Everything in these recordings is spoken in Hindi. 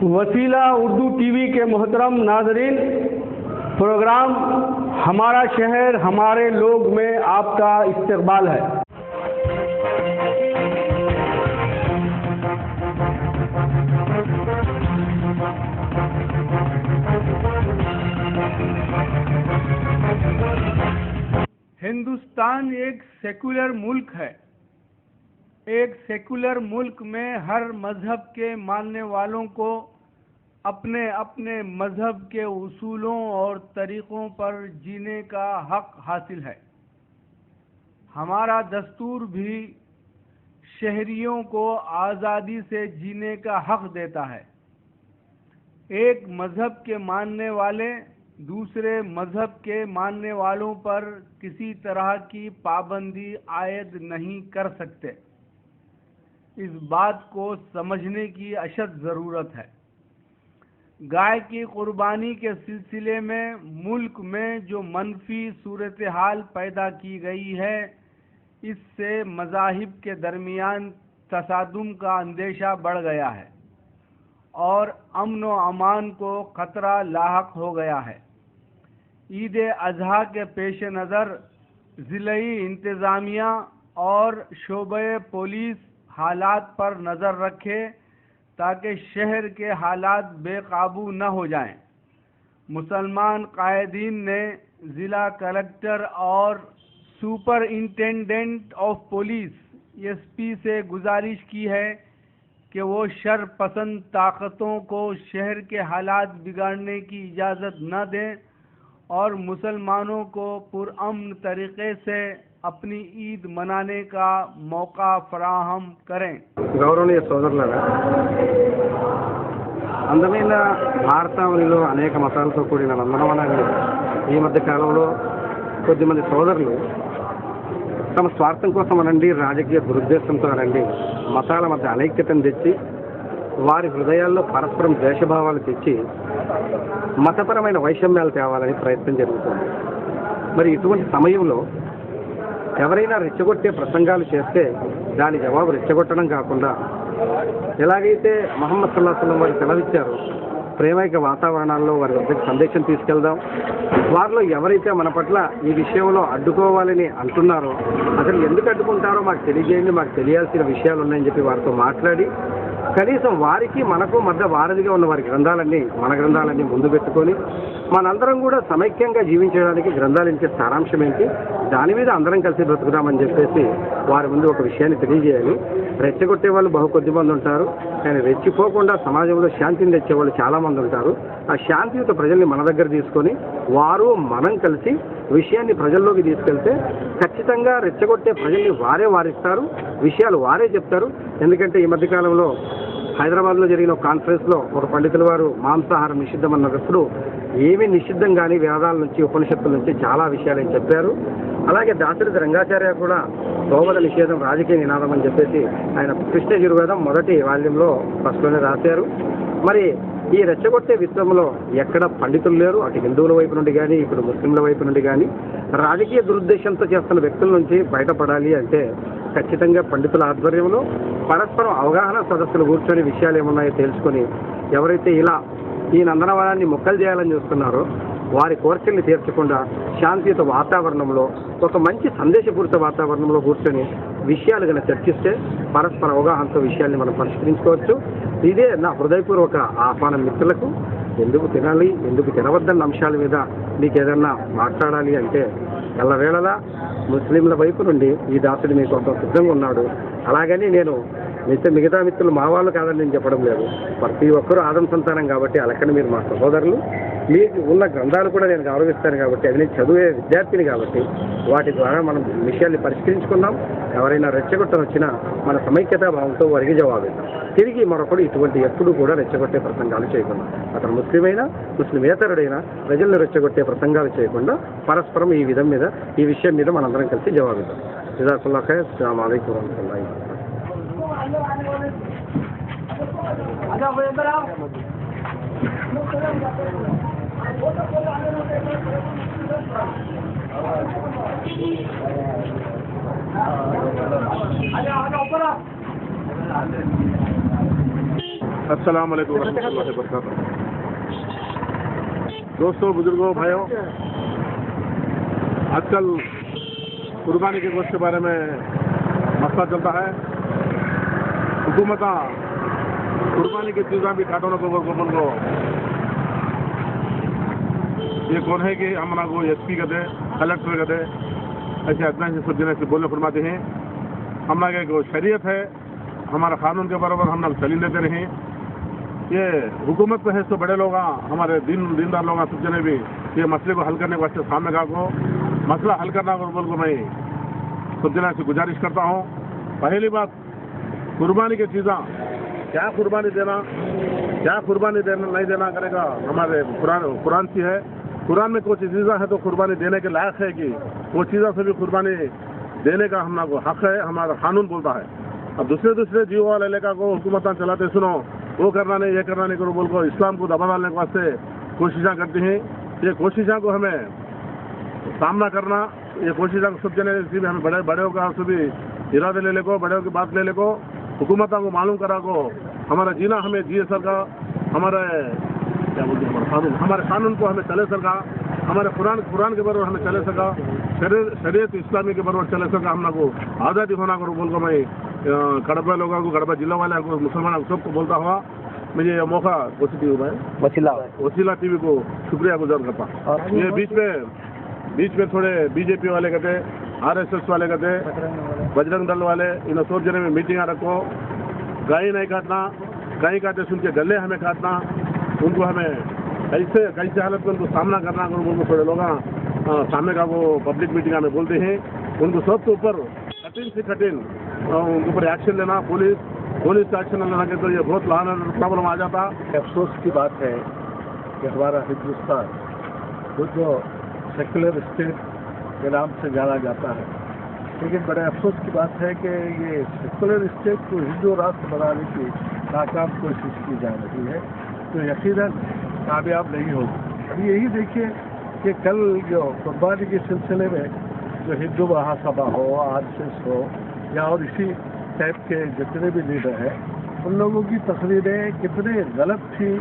वसीला उर्दू टीवी के मोहतरम नाजरीन, प्रोग्राम हमारा शहर हमारे लोग में आपका इस्तकबाल है। हिंदुस्तान एक सेकुलर मुल्क है। एक सेकुलर मुल्क में हर मजहब के मानने वालों को अपने अपने मजहब के उसूलों और तरीक़ों पर जीने का हक हासिल है। हमारा दस्तूर भी शहरियों को आज़ादी से जीने का हक देता है। एक मजहब के मानने वाले दूसरे मजहब के मानने वालों पर किसी तरह की पाबंदी आयद नहीं कर सकते। इस बात को समझने की अशद ज़रूरत है। गाय की कुर्बानी के सिलसिले में मुल्क में जो मनफी सूरत हाल पैदा की गई है, इससे मज़ाहिब के दरमियान तसादुम का अंदेशा बढ़ गया है और अमन व अमान को ख़तरा लाहक हो गया है। ईद अज़हा के पेश नज़र ज़िलई इंतज़ामिया और शोबे पुलिस हालात पर नज़र रखे ताकि शहर के हालात बेकाबू न हो जाएं। मुसलमान कायदीन ने ज़िला कलेक्टर और सुपरिंटेंडेंट ऑफ पुलिस एसपी से गुजारिश की है कि वो शर पसंद ताकतों को शहर के हालात बिगाड़ने की इजाज़त न दें और मुसलमानों को पुरअमन तरीक़े से अपनी ईद मनाने का मौका फराहम करें। गौरवनीय సోదరులారా, అందమైన భారతావనిలో అనేక మతాలతో కూడిన నందనవనాన్ని ఈ మధ్య కాలంలో కొద్దిమంది సోదరులు తమ స్వార్థం కోసం అనండి, రాజకీయ దురుద్దేశంతో అనండి, మతాల మధ్య అనైక్యతను తెచ్చి వారి హృదయాల్లో పరస్పరం ద్వేషభావాలు తెచ్చి మతపరమైన వైషమ్యాలు తేవాలని ప్రయత్నం జరుగుతుంది. మరి ఇటువంటి సమయంలో ఎవరైనా రెచ్చగొట్టే ప్రసంగాలు చేస్తే దాని జవాబు రెచ్చగొట్టడం కాకుండా ఎలాగైతే మహమ్మద్ సల్లల్లాహు అలైహి వసల్లం వారు సెలవిచ్చారో ప్రేమైక వాతావరణాల్లో వారి వద్దకు సందేశం తీసుకెళ్దాం. వారిలో ఎవరైతే మన పట్ల ఈ విషయంలో అడ్డుకోవాలని అంటున్నారో అసలు ఎందుకు అడ్డుకుంటారో మాకు తెలియజేయండి, మాకు తెలియాల్సిన విషయాలు ఉన్నాయని చెప్పి వారితో మాట్లాడి కనీసం వారికి మనకు మధ్య వారధిగా ఉన్న వారి గ్రంథాలన్నీ మన గ్రంథాలన్నీ ముందు పెట్టుకొని మనందరం కూడా సమైక్యంగా జీవించడానికి గ్రంథాలు ఇచ్చే సారాంశం ఏంటి, దాని మీద అందరం కలిసి బ్రతుకుదామని చెప్పేసి వారి ముందు ఒక విషయాన్ని తెలియజేయాలి. రెచ్చగొట్టే వాళ్ళు బహు కొద్ది మంది ఉంటారు, కానీ రెచ్చిపోకుండా సమాజంలో శాంతిని తెచ్చేవాళ్ళు చాలామంది ఉంటారు. ఆ శాంతియుత ప్రజల్ని మన దగ్గర తీసుకొని వారు మనం కలిసి విషయాన్ని ప్రజల్లోకి తీసుకెళ్తే ఖచ్చితంగా రెచ్చగొట్టే ప్రజల్ని వారే వారిస్తారు, విషయాలు వారే చెప్తారు. ఎందుకంటే ఈ మధ్యకాలంలో హైదరాబాద్లో జరిగిన ఒక కాన్ఫరెన్స్లో ఒక పండితుల వారు మాంసాహారం నిషిద్ధం అన్నప్పుడు ఏమీ నిషిద్ధం కానీ వేదాల నుంచి ఉపనిషత్తుల నుంచి చాలా విషయాలు చెప్పారు. అలాగే దాశరథి రంగాచార్య కూడా గోవధ నిషేధం రాజకీయ నినాదం అని చెప్పేసి ఆయన కృష్ణ యజుర్వేదం మొదటి వాల్యంలో ఫస్ట్లోనే రాశారు. మరి ఈ రెచ్చగొట్టే విషయంలో ఎక్కడ పండితులు లేరు, అటు హిందువుల వైపు నుండి కానీ ఇప్పుడు ముస్లింల వైపు నుండి కానీ. రాజకీయ దురుద్దేశంతో చేస్తున్న వ్యక్తుల నుంచి బయటపడాలి అంటే ఖచ్చితంగా పండితుల ఆధ్వర్యంలో పరస్పరం అవగాహన సదస్సులు కూర్చొని విషయాలు ఏమున్నాయో తెలుసుకొని ఎవరైతే ఇలా ఈ నందనవనాన్ని మొక్కలు చేయాలని చూస్తున్నారో వారి కోరికల్ని తీర్చకుండా శాంతియుత వాతావరణంలో ఒక మంచి సందేశపూరిత వాతావరణంలో కూర్చొని విషయాలు కనుక చర్చిస్తే పరస్పర అవగాహనతో విషయాల్ని మనం పరిష్కరించుకోవచ్చు. ఇదే నా హృదయపూర్వక ఆహ్వానం మిత్రులకు. ఎందుకు తినాలి, ఎందుకు తినవద్దన్న అంశాల మీద మీకు ఏదన్నా మాట్లాడాలి అంటే ఎల్లవేళలా ముస్లింల వైపు నుండి ఈ దాసుడు మీకోసం సిద్ధంగా ఉన్నాడు. అలాగని నేను మిగతా మిత్రులు మా వాళ్ళు కాదని నేను చెప్పడం లేదు. ప్రతి ఒక్కరూ ఆదం సంతానం కాబట్టి అలాగని మీరు మా సహోదరులు. మీకు ఉన్న గ్రంథాలు కూడా నేను గౌరవిస్తాను కాబట్టి, అది నేను చదివే విద్యార్థిని కాబట్టి వాటి ద్వారా మనం విషయాన్ని పరిష్కరించుకుందాం. ఎవరైనా రెచ్చగొట్టం వచ్చినా మన సమైక్యతా భావంతో వారికి జవాబిద్దాం. తిరిగి మరొకడు ఇటువంటి ఎప్పుడు కూడా రెచ్చగొట్టే ప్రసంగాలు చేయకుండా, అతను ముస్లిమైనా ముస్లిమేతరుడైనా ప్రజలను రెచ్చగొట్టే ప్రసంగాలు చేయకుండా పరస్పరం ఈ విషయం మీద మనందరం కలిసి జవాబిద్దాం. జజాకల్లాహ్ ఖైర్. అస్సలాము అలైకుం వరహ్మతుల్లాహి वबरकातुहू। अस्सलाम वालेकुम रहमतुल्लाहि व बरकातहू। दोस्तों, बुजुर्गों, भाइयों, आजकल कुर्बानी के गोश्त के बारे में मसला चलता है। हुकूमत कुर्बानी की चीज़ा भी काटों को ये कौन है कि हम को SP का दे, कलेक्टर का दे, ऐसे अदना से सब जने से बोलने फरमाते हैं। हम लोग एक शरीयत है, हमारा कानून के बराबर हम लोग चली लेते नहीं। ये हुकूमत में है तो बड़े लोग हमारे दीनदार लोग सब जने भी ये मसले को हल करने के वास्ते सामने का को मसला हल करना को बोल को मैं सब जना से गुजारिश करता हूँ। पहली बात, कुर्बानी की चीज़ा क्या कुर्बानी देना नहीं देना करेगा हमारे कुरान सी है। कुरान में कोई चीज़ा है तो कुर्बानी देने के लायक है कि वो चीज़ा से भी कुर्बानी देने का हम लोग को हक है, हमारा कानून बोलता है। अब दूसरे जीव वाले इलाका को हुकूमत चलाते सुनो, वो करना नहीं ये करना नहीं करो बोल को इस्लाम को दबा डालने के वास्ते कोशिशें करती हैं। ये कोशिशों को हमें सामना करना, ये कोशिशों को सब जने इसी में हमें बड़े होगा सभी इरादे ले लेको, बड़े की बात ले लेको, हुकूमतों को मालूम करा को हमारा जीना हमें जिए सरका, हमारे क्या बोलते हैं हमारे कानून को हमें चले सरका, हमारे कुरान के बराबर हमें चले सका, शरीयत इस्लामी के बराबर चले सका, हम लोग को आज़ादी होना करो बोल को मैं कड़बा लोगों को, कड़बा जिला वाले को, मुसलमानों को सबको बोलता हुआ मुझे ये मौका वसीला TV को शुक्रिया गुजार करता। ये बीच में थोड़े BJP वाले कहते, RSS वाले कहते, बजरंग दल वाले, इन सब जने में मीटिंग रखो, गाय नहीं काटना, गाय काटे सुन के गले हमें काटना, उनको हमें कैसे हालत में उनको सामना करना, उनको थोड़े लोग सामने का वो पब्लिक मीटिंग में बोलते हैं, उनको सबके ऊपर कठिन से कठिन उनके ऊपर एक्शन लेना, पुलिस एक्शन लेना के तो ये बहुत लाना प्रॉब्लम आ जाता। अफसोस की बात है कि हमारा हिंदुस्तान वो जो सेकुलर स्टेट के नाम से जाना जाता है, लेकिन बड़े अफसोस की बात है कि ये सेकुलर स्टेट को हिंदू राष्ट्र बनाने की नाकाम कोशिश की जा रही है, तो यकीनन कामयाब नहीं होगी। अभी यही देखिए कि कल जो कुर्बानी के सिलसिले में जो हिंदू महासभा हो, RSS हो या और इसी टाइप के जितने भी लीडर हैं, उन लोगों की तकरीरें कितने गलत थी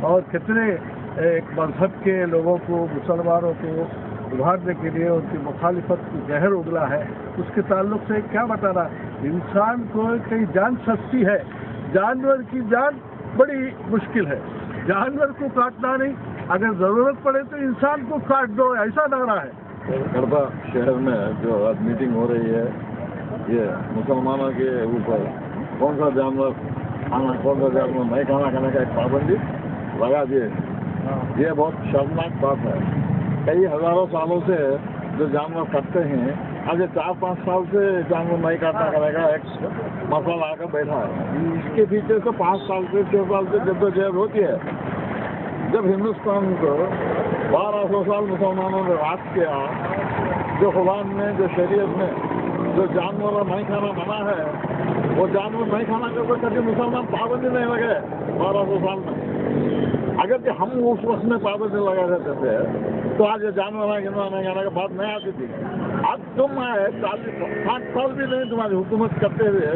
और कितने एक मजहब के लोगों को, मुसलमानों को उभारने के लिए उनकी मुखालिफत की जहर उगला है, उसके ताल्लुक से क्या बताना। इंसान को कई जान सस्ती है, जानवर की जान बड़ी मुश्किल है। जानवर को काटना नहीं, अगर ज़रूरत पड़े तो इंसान को काट दो, ऐसा नारा है। कड़बा शहर में जो आज मीटिंग हो रही है, ये मुसलमानों के ऊपर कौन सा जानवर खाना, कौन सा जानवर नहीं खाना खाने का एक पाबंदी लगा दिए, ये बहुत शर्मनाक बात है। कई हजारों सालों से जो जानवर काटते हैं, आज 4-5 साल से जानवर नहीं काटना करने का एक मसला आकर बैठा है। इसके पीछे से 5 साल से 6 साल से जद्दोजहद होती है। जब हिंदुस्तान को 1200 साल मुसलमानों ने राज किया, जो कुरान में, जो शरीयत में जो जानवर नहीं खाना मना है, वो जानवर नहीं खाना का कभी मुसलमान पाबंदी नहीं लगे 1200 साल में। अगर कि हम उस वक्त में पाबंदी लगा देते थे तो आज ये जानवर नहीं खाने की बात नहीं आती थी। आज तुम 40-60 साल भी नहीं तुम्हारी हुकूमत करते हुए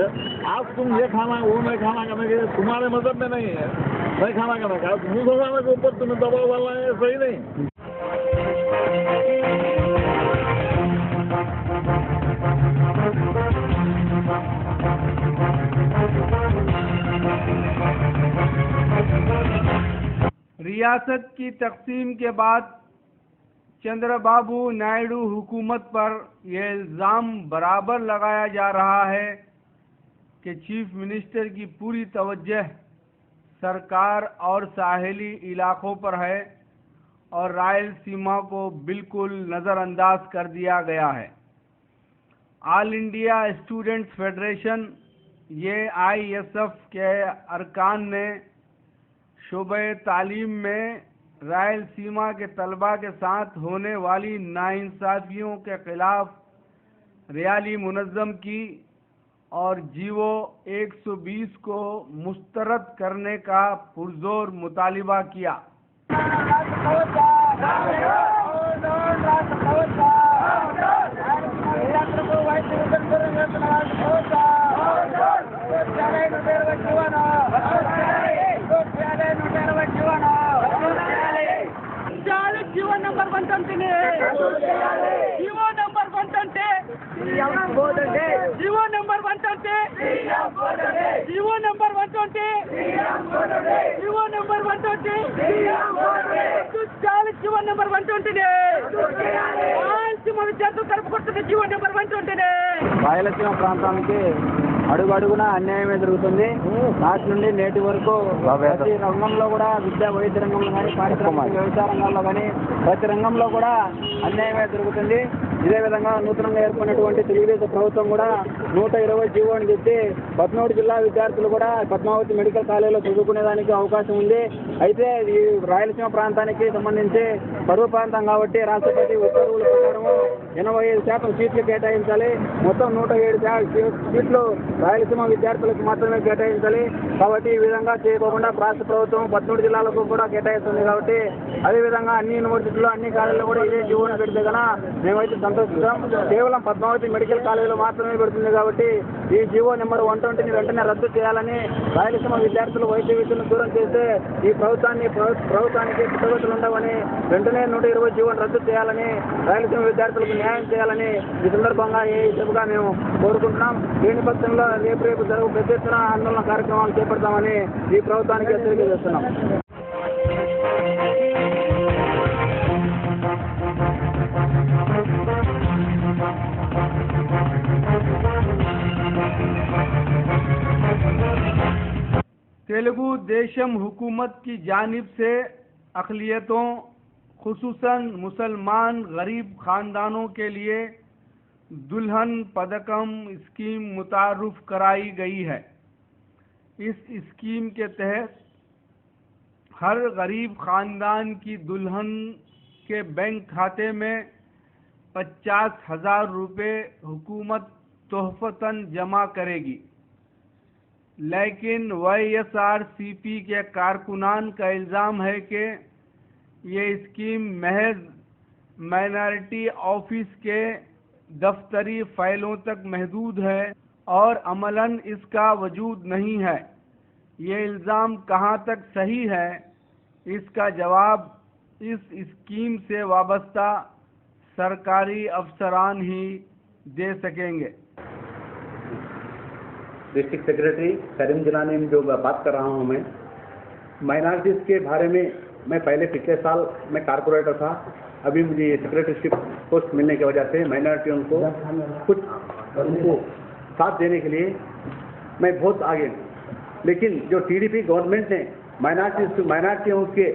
आज तुम ये खाना वो नहीं खाना करने के तुम्हारे मजहब में नहीं है, नहीं खाना करने का, मुसलमानों के ऊपर तुम्हें दबाव डालना है, सही नहीं। रियासत की तकसीम के बाद चंद्रबाबू नायडू हुकूमत पर यह इल्ज़ाम बराबर लगाया जा रहा है कि चीफ मिनिस्टर की पूरी तवज्जो सरकार और साहिली इलाकों पर है और रायलसीमा को बिल्कुल नज़रअंदाज कर दिया गया है। All India students federation AISF के अरकान ने शोबे तालीम में रायलसीमा के तलबा के साथ होने वाली नाइंसाफ़ियों के ख़िलाफ़ रैली मुनज़्ज़म की और GO 120 को मुस्तरद करने का पुरज़ोर मुतालिबा किया। 120 GO number 120 GO number 120 GO number 120 GO number 120 40 GO number 120 Rayalaseema విద్యార్థులు తరపుకొస్తున్న జీవో నంబర్ 120 రాయలసీమ ప్రాంతానికి అడుగడుగునా అన్యాయమే జరుగుతుంది. నాటి నుండి నేటి వరకు ప్రతి రంగంలో కూడా విద్యా వైద్య రంగంలో కానీ పారిశ్రామిక వ్యవసాయ రంగంలో కానీ ప్రతి రంగంలో కూడా అన్యాయమే జరుగుతుంది. ఇదే విధంగా నూతనంగా ఏర్పడినటువంటి తెలుగుదేశం ప్రభుత్వం కూడా 120 జీవోని చెప్పి 13 జిల్లా విద్యార్థులు కూడా పద్మావతి మెడికల్ కాలేజీలో చదువుకునేదానికి అవకాశం ఉంది. అయితే ఈ రాయలసీమ ప్రాంతానికి సంబంధించి కరువు ప్రాంతం కాబట్టి రాష్ట్రపతి ఉత్తర్వుల ప్రకారం 85% సీట్లు కేటాయించాలి. మొత్తం 107 సీట్లు రాయలసీమ విద్యార్థులకు మాత్రమే కేటాయించాలి. కాబట్టి ఈ విధంగా చేయకుండా రాష్ట్ర ప్రభుత్వం 13 జిల్లాలకు కూడా కేటాయిస్తుంది. కాబట్టి అదేవిధంగా అన్ని యూనివర్సిటీలు అన్ని కాలేజీలో కూడా ఇదే జీవోని పెడితే కన్నా మేమైతే సంతోషిస్తాం. కేవలం పద్మావతి మెడికల్ కాలేజీలో మాత్రమే పెడుతుంది. కాబట్టి ఈ జీవో నెంబర్ 120ని వెంటనే రద్దు చేయాలని, రాయలసీమ విద్యార్థులు వైద్య విద్యను దూరం చేస్తే ఈ ప్రభుత్వానికి పుట్టగతులు ఉండవని, వెంటనే 120 జీవోని రద్దు చేయాలని, రాయలసీమ విద్యార్థులకు న్యాయం చేయాలని ఈ సందర్భంగా ఈ సభగా మేము కోరుకుంటున్నాం. లేని పక్షంలో రేపు జరుగు పెద్ద ఎత్తున ఆందోళన కార్యక్రమాలు చేపడతామని ఈ ప్రభుత్వానికి హెచ్చరిక చేస్తున్నాం. तेलुगु देशम हुकूमत की जानिब से अक़लियतों खुसूसन मुसलमान गरीब ख़ानदानों के लिए दुल्हन पदकम स्कीम मुतारुफ कराई गई है। इस स्कीम के तहत हर गरीब ख़ानदान की दुल्हन के बैंक खाते में 50,000 रुपये हुकूमत तोहफ़तन जमा करेगी। लेकिन YSRCP के कारकुनान का इल्ज़ाम है कि ये स्कीम महज माइनॉरिटी ऑफिस के दफ्तरी फ़ाइलों तक महदूद है और अमलन इसका वजूद नहीं है। ये इल्ज़ाम कहाँ तक सही है, इसका जवाब इस स्कीम से वाबस्ता सरकारी अफसरान ही दे सकेंगे। डिस्ट्रिक्ट सेक्रेटरी करीम जिलानी में जो बात कर रहा हूँ मैं, माइनॉरिटीज़ के बारे में मैं पहले पिछले साल मैं कारपोरेटर था। अभी मुझे ये सेक्रेटरीशिप पोस्ट मिलने की वजह से माइनॉरिटियों को कुछ उनको साथ देने के लिए मैं बहुत आगे हूँ। लेकिन जो TDP गवर्नमेंट ने माइनॉरिटियों के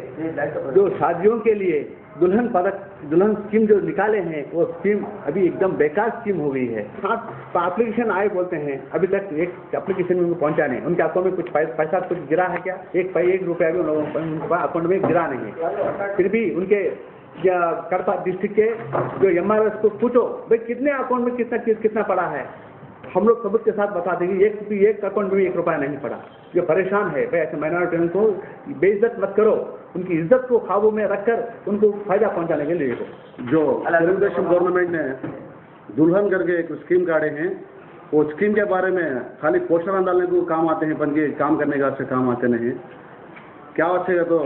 जो शादियों के लिए दुल्हन स्कीम जो निकाले हैं, वो स्कीम अभी एकदम बेकार स्कीम हो गई है। 7 एप्लीकेशन आए बोलते हैं, अभी तक एक एप्लीकेशन में पहुंचा नहीं। उनके अकाउंट में कुछ पैसा कुछ गिरा है क्या? एक रुपया भी उन लोगों के अकाउंट में गिरा नहीं है। फिर भी उनके कड़पा डिस्ट्रिक्ट के जो MRS को पूछो भाई कितने अकाउंट में कितना पड़ा है, हम लोग सबूत के साथ बता देंगे एक अकाउंट में 1 रुपया नहीं पड़ा। जो परेशान है भाई, ऐसे माइनॉरिटियों को बेइज्जत मत करो, उनकी इज्जत को काबू में रखकर उनको फायदा पहुंचाने के लिए जो तेलुगुदेशम गवर्नमेंट ने दुल्हन करके एक स्कीम काढ़े हैं, वो स्कीम के बारे में खाली पोस्टर डालने को काम आते हैं, बन के काम करने का से काम आते नहीं। क्या होता है तो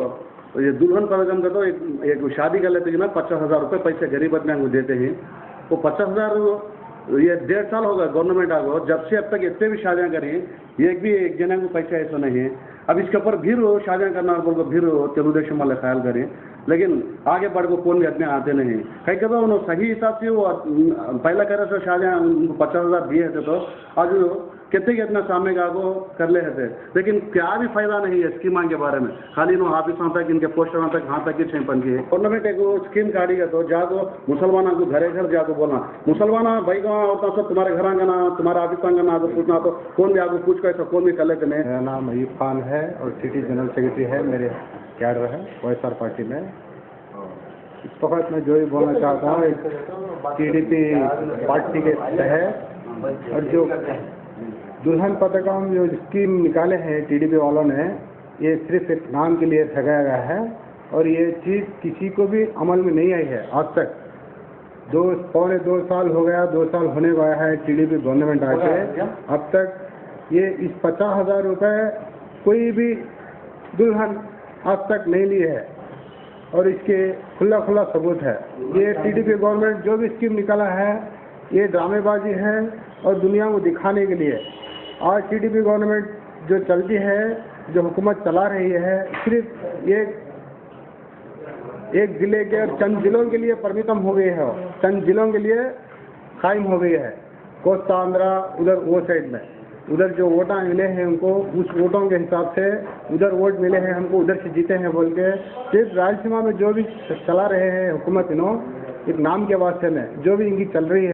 ये दुल्हन पदकम का तो एक शादी कर लेते हैं ना, 50,000 रुपये पैसे गरीब आदमी को देते हैं। वो 50,000 ये 1.5 साल होगा गवर्नमेंट आगो, जब से अब तक इतने भी शादियाँ करी, एक जना को पैसा ऐसा नहीं है। अब इसके ऊपर भीड़ हो शादियाँ करना बोल को भीड़ हो तेलुगुदेशम वाले ख्याल करें, लेकिन आगे बढ़ को कौन भी आदमी आते नहीं। कहीं कहते उन्होंने सही हिसाब से वो पहला करे तो शादियाँ उनको 50,000 दिए थे, तो आज कितना सामने का को कर ले थे, लेकिन क्या भी फायदा नहीं है स्कीम के बारे में। खाली नो ऑफिसों तक इनके पोस्टरों तक हाथ तक ही छेपन की गवर्नमेंट एक स्कीम काढ़ी है, तो जागो मुसलमानों को घरे घर जाको बोलना, मुसलमान भाई गाँव होता सब तुम्हारे घर आना तुम्हारा ऑफिस आना अगर पूछना तो कौन भी आगे पूछ कर कौन भी कर लेते नहीं। मेरा नाम अयूब खान है और सिटी जनरल सेक्रेटरी है, मेरे कैडर है YSR पार्टी में। इस वक्त मैं जो ही बोलना चाहता हूँ, TDP पार्टी के तहत और जो दुल्हन पदकम जो स्कीम निकाले हैं TDP वालों ने, ये सिर्फ एक नाम के लिए ठगाया गया है और ये चीज़ किसी को भी अमल में नहीं आई है आज तक। 2 साल हो गया, 2 साल होने वाला है TDP गवर्नमेंट आके, अब तक ये इस 50,000 रुपये कोई भी दुल्हन आज तक नहीं ली है। और इसके खुला खुला सबूत है। ये टीडीपी गवर्नमेंट जो भी स्कीम निकाला है ये ड्रामेबाजी है और दुनिया को दिखाने के लिए। आज टीडीपी गवर्नमेंट जो चलती है, जो हुकूमत चला रही है, सिर्फ एक जिले के और चंद जिलों के लिए परिमितम हो गई है, चंद जिलों के लिए कायम हो गई है। कोस्ता आंध्रा उधर वो साइड में, उधर जो वोटा मिले हैं उनको उस वोटों के हिसाब से उधर वोट मिले हैं, हमको उधर से जीते हैं बोल के सिर्फ रायलसीमा में जो भी चला रहे हैं हुकूमत, एक नाम के वास्ते में जो भी इनकी चल रही है।